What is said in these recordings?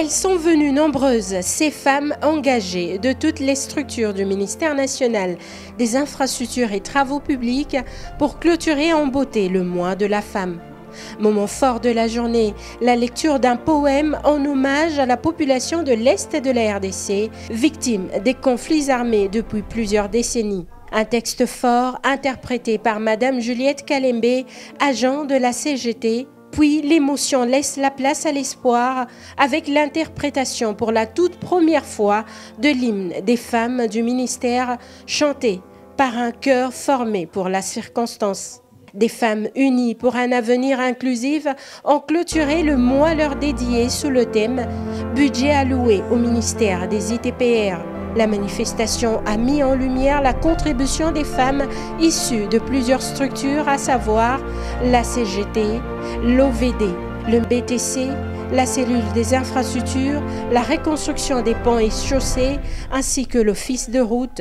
Elles sont venues nombreuses, ces femmes engagées de toutes les structures du ministère national des infrastructures et travaux publics pour clôturer en beauté le mois de la femme. Moment fort de la journée, la lecture d'un poème en hommage à la population de l'Est de la RDC, victime des conflits armés depuis plusieurs décennies. Un texte fort interprété par Madame Juliette Kalembe, agent de la CGT. Puis l'émotion laisse la place à l'espoir avec l'interprétation pour la toute première fois de l'hymne des femmes du ministère chanté par un chœur formé pour la circonstance. Des femmes unies pour un avenir inclusif ont clôturé le mois leur dédié sous le thème « Budget alloué au ministère des ITPR ». La manifestation a mis en lumière la contribution des femmes issues de plusieurs structures, à savoir la CGT, l'OVD, le BTC, la cellule des infrastructures, la reconstruction des ponts et chaussées, ainsi que l'office de route.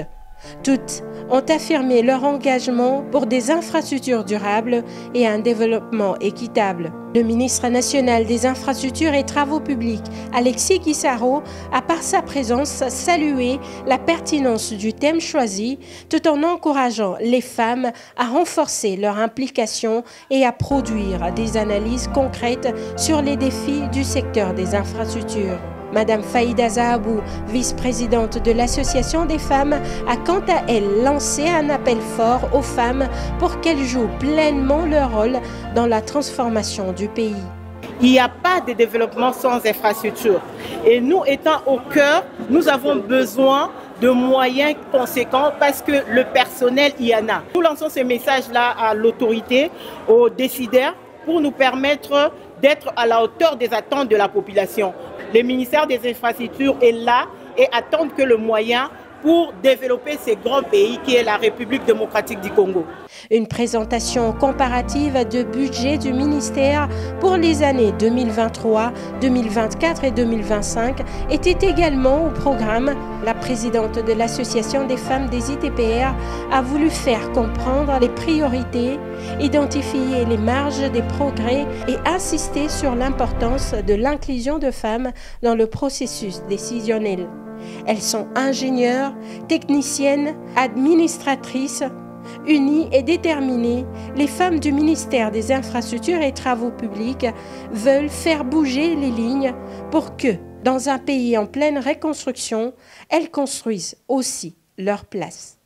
Toutes ont affirmé leur engagement pour des infrastructures durables et un développement équitable. Le ministre national des infrastructures et travaux publics, Alexis Guissaro, a par sa présence salué la pertinence du thème choisi, tout en encourageant les femmes à renforcer leur implication et à produire des analyses concrètes sur les défis du secteur des infrastructures. Madame Faïda Zahabou, vice-présidente de l'Association des femmes, a quant à elle lancé un appel fort aux femmes pour qu'elles jouent pleinement leur rôle dans la transformation du pays. Il n'y a pas de développement sans infrastructure. Et nous, étant au cœur, nous avons besoin de moyens conséquents parce que le personnel, il y en a. Nous lançons ce message-là à l'autorité, aux décideurs, pour nous permettre d'être à la hauteur des attentes de la population. Le ministère des infrastructures est là et attend que le moyen pour développer ce grand pays qui est la République démocratique du Congo. Une présentation comparative de budget du ministère pour les années 2023, 2024 et 2025 était également au programme. La présidente de l'Association des femmes des ITPR a voulu faire comprendre les priorités, identifier les marges des progrès et insister sur l'importance de l'inclusion de femmes dans le processus décisionnel. Elles sont ingénieures, techniciennes, administratrices. Unies et déterminées, les femmes du ministère des Infrastructures et Travaux publics veulent faire bouger les lignes pour que, dans un pays en pleine reconstruction, elles construisent aussi leur place.